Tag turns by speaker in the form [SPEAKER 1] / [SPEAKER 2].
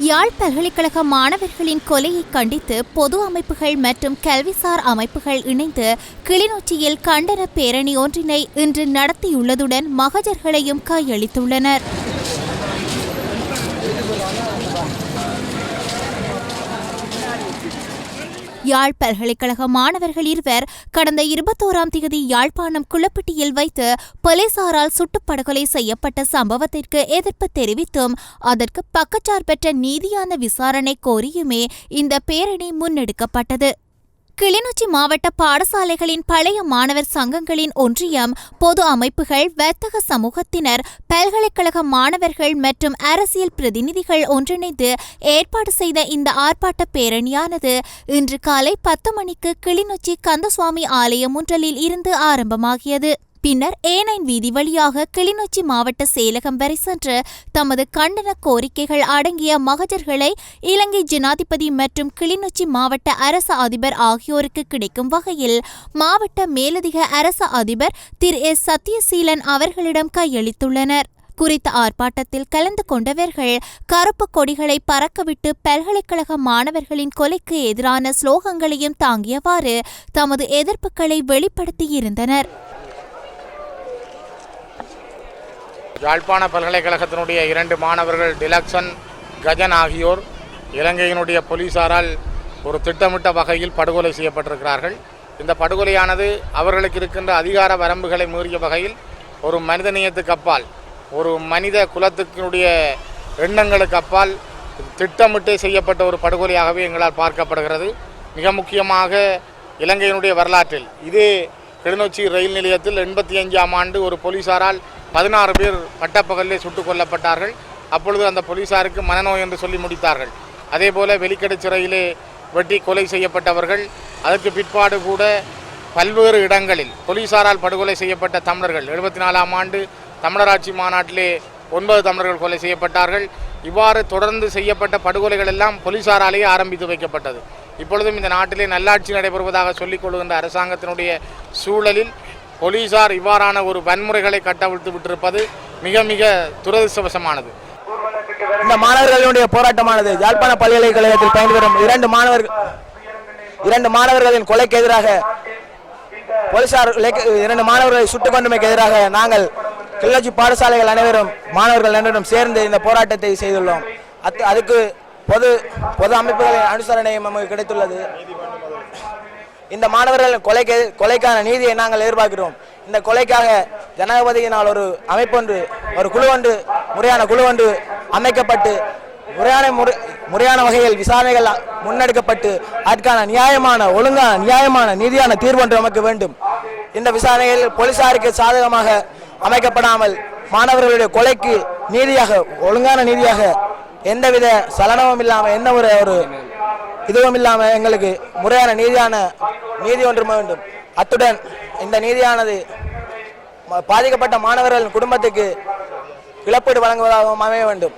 [SPEAKER 1] யாழ் பல்கலைக்கழக மாணவர்களின் கொலையை கண்டித்து பொது அமைப்புகள் மற்றும் கல்விசார் அமைப்புகள் இணைந்து கிளிநொச்சியில் கண்டன பேரணி ஒன்றினை இன்று நடத்தியுள்ளதுடன் மகஜர்களையும் கையளித்துள்ளனர். யாழ் பல்கலைக்கழக மாணவர்கள் இருவர் கடந்த 21ஆம் தேதி யாழ்ப்பாணம் குளப்பட்டியில் வைத்து போலீசாரால் சுட்டுப்படுகொலை செய்யப்பட்ட சம்பவத்திற்கு எதிர்ப்பு தெரிவித்தும் அதற்கு பக்கச்சார்பற்ற நீதியான விசாரணை கோரியுமே இந்த பேரணி முன்னெடுக்கப்பட்டது. கிளிநொச்சி மாவட்ட பாடசாலைகளின் பழைய மாணவர் சங்கங்களின் ஒன்றியம், பொது அமைப்புகள், வர்த்தக சமூகத்தினர், பல்கலைக்கழக மாணவர்கள் மற்றும் அரசியல் பிரதிநிதிகள் ஒன்றிணைந்து ஏற்பாடு செய்த இந்த ஆர்ப்பாட்ட பேரணியானது இன்று காலை 10 மணிக்கு கிளிநொச்சி கந்தசுவாமி ஆலய முன்றலில் இருந்து ஆரம்பமாகியது. பின்னர் ஏனைன் வீதி வழியாக கிளிநொச்சி மாவட்ட செயலகம் வரை சென்று தமது கண்டன கோரிக்கைகள் அடங்கிய மகஜர்களை இலங்கை ஜனாதிபதி மற்றும் கிளிநொச்சி மாவட்ட அரச அதிபர் ஆகியோருக்கு கிடைக்கும் வகையில் மாவட்ட மேலதிக அரச அதிபர் திரு எஸ். சத்தியசீலன் அவர்களிடம் கையளித்துள்ளனர். குறித்த ஆர்ப்பாட்டத்தில் கலந்து கொண்டவர்கள் கருப்பு கொடிகளை பறக்கவிட்டு பல்கலைக்கழக மாணவர்களின் கொலைக்கு எதிரான ஸ்லோகங்களையும் தாங்கியவாறு தமது எதிர்ப்புகளை வெளிப்படுத்தியிருந்தனர்.
[SPEAKER 2] யாழ்ப்பாண பல்கலைக்கழகத்தினுடைய 2 மாணவர்கள் டிலக்சன், கஜன் ஆகியோர் இலங்கையினுடைய போலீசாரால் ஒரு திட்டமிட்ட வகையில் படுகொலை செய்யப்பட்டிருக்கிறார்கள். இந்த படுகொலையானது அவர்களுக்கு இருக்கின்ற அதிகார வரம்புகளை மீறிய வகையில் ஒரு மனிதநேயத்துக்கு அப்பால், ஒரு மனித குலத்துக்கினுடைய எண்ணங்களுக்கு அப்பால் திட்டமிட்டு செய்யப்பட்ட ஒரு படுகொலையாகவே எங்களால் பார்க்கப்படுகிறது. மிக முக்கியமாக இலங்கையினுடைய வரலாற்றில் இதே கிளிநொச்சி ரயில் நிலையத்தில் 85ஆம் ஆண்டு ஒரு போலீசாரால் 16 பேர் பட்டப்பகலிலே சுட்டுக் கொல்லப்பட்டார்கள். அப்பொழுது அந்த போலீசாருக்கு மனநோய் என்று சொல்லி முடித்தார்கள். அதேபோல வெலிக்கடை சிறையிலே வெட்டி கொலை செய்யப்பட்டவர்கள், அதற்கு பிற்பாடு கூட பல்வேறு இடங்களில் போலீசாரால் படுகொலை செய்யப்பட்ட தமிழர்கள், 74ஆம் ஆண்டு தமிழராட்சி மாநாட்டிலே 9 தமிழர்கள் கொலை செய்யப்பட்டார்கள். இவ்வாறு தொடர்ந்து செய்யப்பட்ட படுகொலைகள் எல்லாம் போலீசாராலேயே ஆரம்பித்து வைக்கப்பட்டது. இப்பொழுதும் இந்த நாட்டிலே நல்லாட்சி நடைபெறுவதாக சொல்லிக் கொள்கின்ற அரசாங்கத்தினுடைய சூழலில் போலீசார் இவ்வாறான ஒரு வன்முறைகளை கட்டவிழ்த்து விட்டிருப்பது மிக மிக துரதிர்ஷ்டவசமானது.
[SPEAKER 3] இந்த மாணவர்களுடைய போராட்டமானது யாழ்ப்பாண பல்கலைக்கழகத்தில் பயின்று வரும் 2 மாணவர்களின் கொலைக்கு எதிராக போலீசார் 2 மாணவர்களை சுட்டுக் கொண்டமைக்கு எதிராக நாங்கள் கிளிநொச்சி பாடசாலைகள் மாணவர்கள் அனைவரும் சேர்ந்து இந்த போராட்டத்தை செய்துள்ளோம். அதுக்கு பொது அமைப்புகளின் அனுசரணை நமக்கு கிடைத்துள்ளது. இந்த மாணவர்களின் கொலைக்கான நீதியை நாங்கள் எதிர்பார்க்கிறோம். இந்த கொலைக்காக ஜனாதிபதியினால் ஒரு குழு ஒன்று முறையான குழு ஒன்று அமைக்கப்பட்டு முறையான வகையில் விசாரணைகள் முன்னெடுக்கப்பட்டு அதற்கான நியாயமான நீதியான தீர்வு ஒன்று நமக்கு வேண்டும். இந்த விசாரணைகள் போலீசாருக்கு சாதகமாக அமைக்கப்படாமல் மாணவர்களுடைய கொலைக்கு ஒழுங்கான நீதியாக எந்தவித சலனமும் இல்லாமல் என்ன ஒரு இதுவும் இல்லாமல் எங்களுக்கு முறையான நீதி ஒன்று வேண்டும். அத்துடன் இந்த நீதியானது பாதிக்கப்பட்ட மாணவர்களின் குடும்பத்துக்கு இழப்பீடு வழங்குவதாகவும் அமைய வேண்டும்.